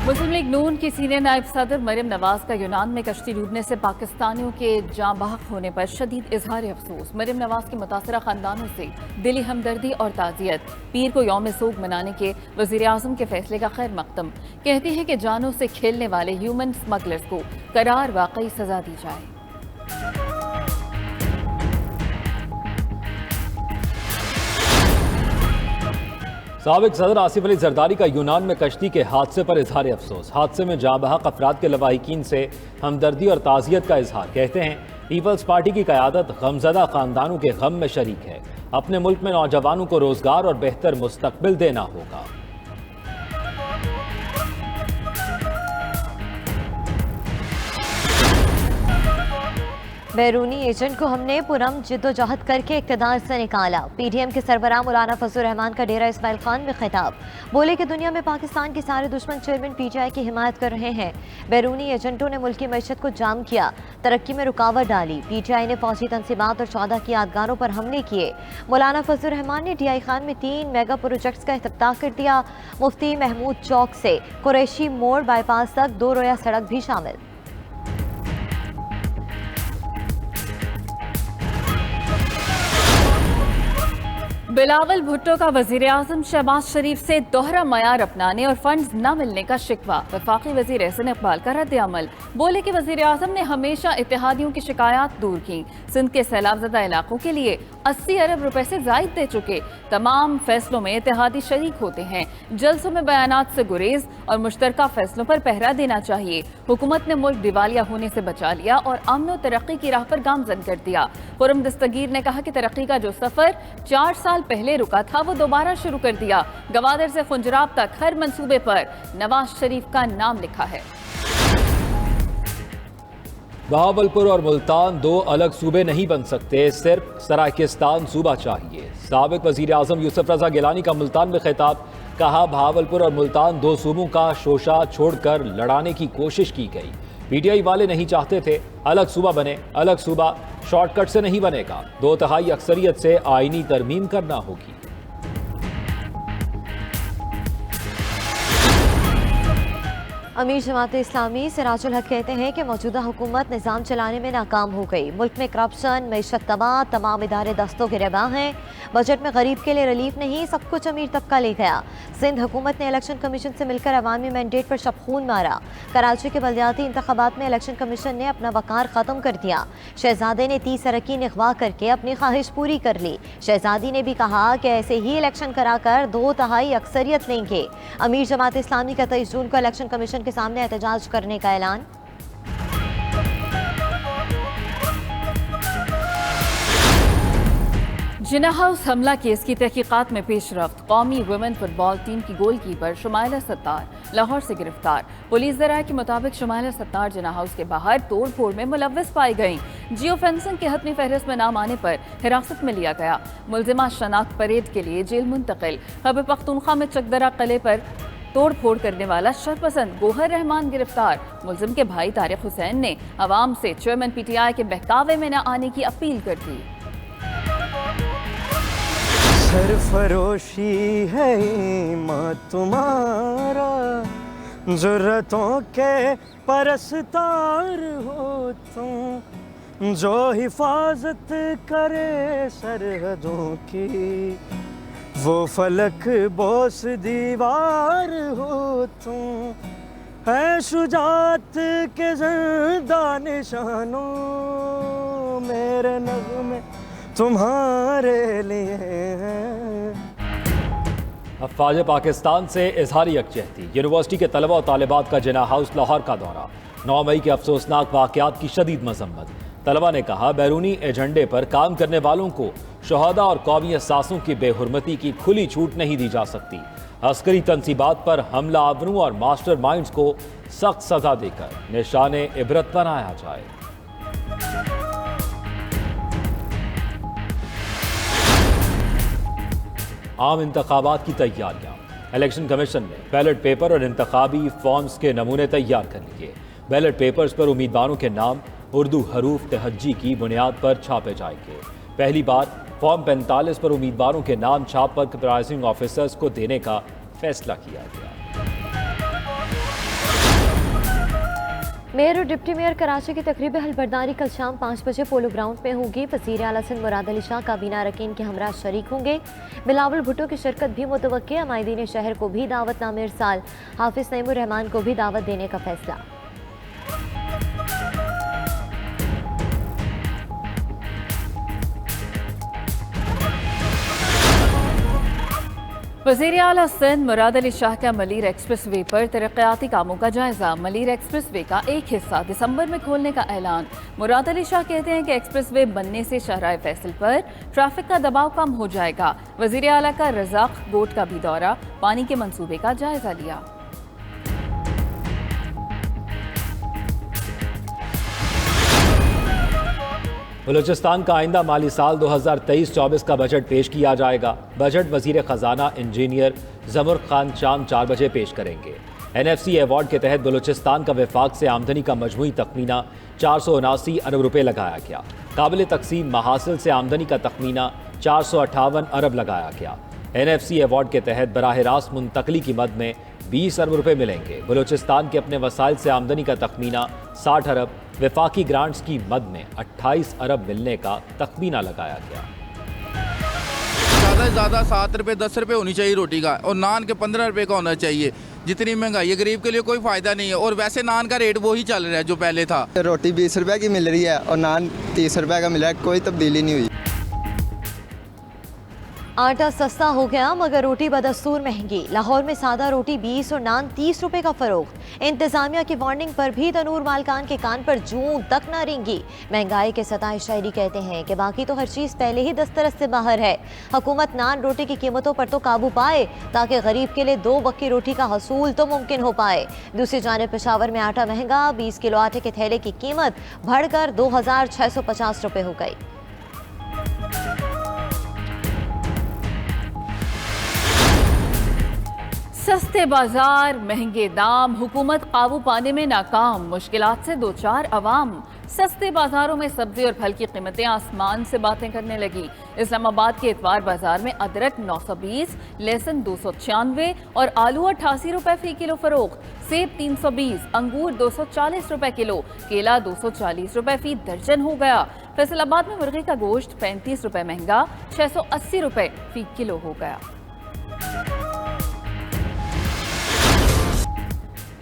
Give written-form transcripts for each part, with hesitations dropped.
मुस्लिम league नून की senior नायब सदर मरियम नवाज का यूनान में कश्ती डूबने से पाकिस्तानियों के जाँ बहक होने पर शदीद इजहार अफसोस। मरियम नवाज के मुतासरा खानदानों से दिली हमदर्दी और ताज़ियत। पीर को यौम सोग मनाने के वज़ीर आज़म के फैसले का खैर मकदम। कहती है कि जानों से खेलने वाले ह्यूमन स्मगलर्स को करार वाकई सजा दी जाए। साबिक सदर आसिफ अली जरदारी का यूनान में कश्ती के हादसे पर इजहार अफसोस। हादसे में जाँ बहक अफराद के लवाहिकीन से हमदर्दी और ताज़ियत का इजहार। कहते हैं पीपल्स पार्टी की क़यादत गमज़दा ख़ानदानों के गम में शरीक है। अपने मुल्क में नौजवानों को रोज़गार और बेहतर मुस्तकबिल देना होगा। बैरूनी एजेंट को हमने पुरम जिद्दोजहद करके इक़्तिदार से निकाला। पीडीएम के सरबराह मौलाना फजल रहमान का डेरा इस्माइल खान में खिताब। बोले कि दुनिया में पाकिस्तान के सारे दुश्मन चेयरमैन पीटीआई की हिमायत कर रहे हैं। बैरूनी एजेंटों ने मुल्की मईशत को जाम किया, तरक्की में रुकावट डाली। पीटीआई ने फौजी तनसीबात और 14 की यादगारों पर हमले किए। मौलाना फजल रहमान ने डीआई खान में 3 मेगा प्रोजेक्ट्स का इफ्तिताह कर दिया। मुफ्ती महमूद चौक से कुरैशी मोड़ बाईपास तक 2 रोया सड़क भी शामिल। बिलावल भुट्टो का वजीर आजम शहबाज शरीफ से दोहरा मयार अपनाने और फंड्स न मिलने का शिकवा। वफाकी वजीर एहसन इकबाल का रद्द अमल। बोले कि वजीर आजम ने हमेशा इत्तेहादियों की शिकायत दूर की। सिंध के सैलाबजदा इलाकों के लिए 80 अरब रुपए से जायद दे चुके। तमाम फैसलों में इत्तेहादी शरीक होते हैं। जलसों में बयानात से गुरेज और मुश्तरका फैसलों पर पहरा देना चाहिए। हुकूमत ने मुल्क दिवालिया होने से बचा लिया और अमन और तरक्की की राह पर गामजन कर दिया। खुर्रम दस्तगीर ने कहा कि तरक्की का जो सफर 4 साल पहले रुका था वो दोबारा शुरू कर दिया। गवादर से खुंजराब तक हर मंसूबे पर नवाज शरीफ का नाम लिखा है। बहावलपुर और मुल्तान 2 अलग सूबे नहीं बन सकते, सिर्फ सराकिस्तान सूबा चाहिए। साबिक वजीर आजम यूसुफ रजा गिलानी का मुल्तान में खिताब। कहा बहावलपुर और मुल्तान 2 सूबों का शोशा छोड़कर लड़ाने की कोशिश की गई। पीटीआई वाले नहीं चाहते थे अलग सूबा बने। अलग सूबा शॉर्टकट से नहीं बनेगा। 2/3 अक्सरियत से आईनी तरमीम करना होगी। अमीर जमात इस्लामी सिराजुल हक कहते हैं कि मौजूदा हुकूमत निज़ाम चलाने में नाकाम हो गई। मुल्क में करप्शन, मईशत तबाह, तमाम इदारे दस्तों के गिरबां हैं। बजट में गरीब के लिए रिलीफ नहीं, सब कुछ अमीर तबका ले गया। सिंध हुकूमत ने इलेक्शन कमीशन से मिलकर अवामी मैंडेट पर शबखून मारा। कराची के बल्दियाती इंतखाबात में इलेक्शन कमीशन ने अपना वकार ख़त्म कर दिया। शहजादे ने 30 अरकान अगवा करके अपनी ख्वाहिश पूरी कर ली। शहजादी ने भी कहा कि ऐसे ही इलेक्शन कराकर 2/3 अक्सरियत लेंगे। अमीर जमात इस्लामी का 23 जून को इलेक्शन कमीशन के सामने एहतजाज करने का ऐलान। जिन्ना हाउस हमला केस की तहकीकात में पेशरफ्त। कौमी वुमेन फुटबॉल टीम की गोलकीपर शुमाइला सत्तार लाहौर से गिरफ्तार। पुलिस ज़राए के मुताबिक शुमाइला सत्तार जिन्ना हाउस के बाहर तोड़ फोड़ में मुलव्वस पाई गईं। जियो फेंसिंग के हतमी फहरिस्त में नाम आने पर हिरासत में लिया गया। मुलजिमा शनाख्त परेड के लिए जेल मुंतकिल। खैबर पख्तूनख्वा में चकदरा किले पर तोड़ फोड़ करने वाला शरपसंद गोहर रहमान गिरफ्तार। मुलजिम के भाई तारिक हुसैन ने अवाम से चेयरमैन पीटीआई के बहकावे में न आने की अपील कर दी। सरफरोशी है ईमान तुम्हारा, ज़रूरतों के परस्तार हो तुम, जो हिफाजत करे सरहदों की, वो फलक बोस दीवार हो तुम, है शुजात के ज़िंदा निशानों, मेरे नग़्मे तुम्हारे लिए हैं। अफवाज पाकिस्तान से इजहार यकजहती। यूनिवर्सिटी के तलबा और तालिबात का जिन्ना हाउस लाहौर का दौरा। 9 मई के अफसोसनाक वाक़यात की शदीद मजम्मत। तलबा ने कहा बैरूनी एजेंडे पर काम करने वालों को शहदा और कौमी असासों की बेहुरमती की खुली छूट नहीं दी जा सकती। अस्करी तनसीबात पर हमला आवरों और मास्टर माइंड्स को सख्त सजा देकर निशाने इबरत बनाया जाए। आम इंतखाबात की तैयारियां। इलेक्शन कमीशन ने बैलेट पेपर और इंतखाबी फॉर्म्स के नमूने तैयार कर लिए। बैलेट पेपर्स पर उम्मीदवारों के नाम उर्दू हरूफ तहज्जी की बुनियाद पर छापे जाएंगे। पहली बार फॉर्म 45 पर उम्मीदवारों के नाम छाप पर प्रिजाइडिंग ऑफिसर्स को देने का फैसला किया गया। मेयर और डिप्टी मेयर कराची की तकरीब हलबरदारी कल शाम 5 बजे पोलो ग्राउंड में होगी। वज़ीर आला सिंध मुराद अली शाह काबीना अरकान के हमरा शरीक होंगे। बिलावल भुट्टो की शिरकत भी मुतवक्के। अमायदीन शहर को भी दावतनामे इरसाल। हाफिज नईमुर रहमान को भी दावत देने का फैसला। वज़ीर आला सिंध मुराद अली शाह का मलीर एक्सप्रेस वे पर तरक्याती कामों का जायजा। मलीर एक्सप्रेस वे का एक हिस्सा दिसंबर में खोलने का ऐलान। मुराद अली शाह कहते हैं कि एक्सप्रेस वे बनने से शहराए फैसल पर ट्रैफिक का दबाव कम हो जाएगा। वज़ीर आला का रज़ाक गोट का भी दौरा, पानी के मंसूबे का जायजा लिया। बलूचिस्तान का आइंदा माली साल 2023-24 का बजट पेश किया जाएगा। बजट वजीर खजाना इंजीनियर जमुर खान शाम 4 बजे पेश करेंगे। NFC अवार्ड के तहत बलूचिस्तान का वफाक से आमदनी का मजमूई तखमीना 479 अरब रुपए लगाया गया। काबिल तकसीम महासिल से आमदनी का तखमीना 458 अरब लगाया गया। NFC अवार्ड के तहत बराह रास्त मुंतकली की मद में 20 अरब रुपए मिलेंगे। बलूचिस्तान के अपने वसाइल से आमदनी का तखमीना 60 अरब, वफाकी ग्रांट्स की मद में 28 अरब मिलने का तखमीना लगाया गया। ज़्यादा से ज़्यादा 7 रुपये 10 रुपये होनी चाहिए रोटी का, और नान के 15 रुपये का होना चाहिए। जितनी महंगाई है गरीब के लिए कोई फ़ायदा नहीं है। और वैसे नान का रेट वही चल रहा है जो पहले था। रोटी 20 रुपये की मिल रही है और नान 30 रुपये का मिल रहा है, कोई तब्दीली नहीं हुई। आटा सस्ता हो गया मगर रोटी बदस्तूर महंगी। लाहौर में सादा रोटी 20 और नान 30 रुपए का फरोख्त। इंतजामिया की वार्निंग पर भी तनूर मालकान के कान पर जूं तक न रेंगी। महंगाई के सताए शायरी कहते हैं कि बाकी तो हर चीज पहले ही दस्तरस से बाहर है। हुकूमत नान रोटी की कीमतों पर तो काबू पाए ताकि गरीब के लिए 2 वक्त की रोटी का हसूल तो मुमकिन हो पाए। दूसरी जानिब पेशावर में आटा महंगा। 20 किलो आटे के थैले की कीमत बढ़कर 2650 रुपए हो गई। सस्ते बाजार, महंगे दाम, हुकूमत काबू पाने में नाकाम। मुश्किलात से 2-4 अवाम। सस्ते बाजारों में सब्जी और फल की कीमतें आसमान से बातें करने लगी। इस्लामाबाद के इतवार बाजार में अदरक 920, लहसुन 296 और आलू 88 रुपए फी किलो फरोख्त। सेब 320, अंगूर 240 रुपए किलो, केला 240 रुपए फी दर्जन हो गया। फैसलाबाद में मुर्गी का गोश्त 35 रुपए महंगा 680 रुपए फी किलो हो गया।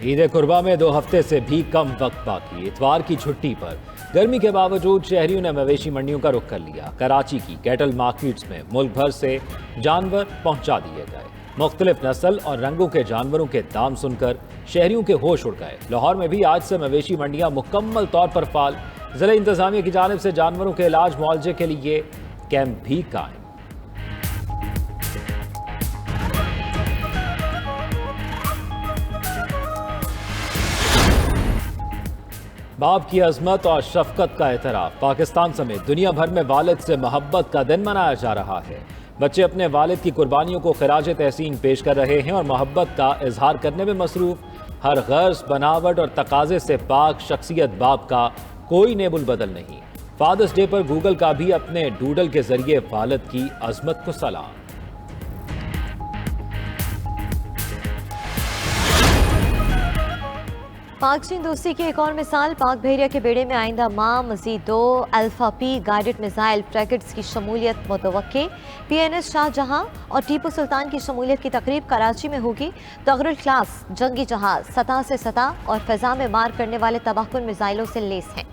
ईद कुर्बा में 2 हफ्ते से भी कम वक्त बाकी। इतवार की छुट्टी पर गर्मी के बावजूद शहरियों ने मवेशी मंडियों का रुख कर लिया। कराची की कैटल मार्केट्स में मुल्क भर से जानवर पहुंचा दिए गए। मुख्तलिफ नस्ल और रंगों के जानवरों के दाम सुनकर शहरियों के होश उड़ गए। लाहौर में भी आज से मवेशी मंडियां मुकम्मल तौर पर फाल। जिला इंतजामिया की जानिब से जानवरों के इलाज मुआवजे के लिए कैंप भी कायम। बाप की अजमत और शफकत का एतराफ़। पाकिस्तान समेत दुनिया भर में वालिद से मोहब्बत का दिन मनाया जा रहा है। बच्चे अपने वालिद की कुर्बानियों को खिराज तहसीन पेश कर रहे हैं और मोहब्बत का इजहार करने में मसरूफ़। हर गर्ज, बनावट और तकाजे से पाक शख्सियत बाप का कोई नेबुल बदल नहीं। फादर्स डे पर गूगल का भी अपने डूडल के जरिए वालिद की अजमत को सलाम। पाक चीन दोस्ती की एक और मिसाल। पाक बहरिया के बेड़े में आइंदा माह मजीद 2 अल्फा पी गाइडेड मिसाइल फ्रैगेट्स की शमूलियत मुतवक्के। PNS शाहजहां और टीपू सुल्तान की शमूलियत की तकरीब कराची में होगी। तगरुल क्लास जंगी जहाज सतह से सतह और फ़ज़ा में मार करने वाले तबाहकुन मिसाइलों से लेस हैं।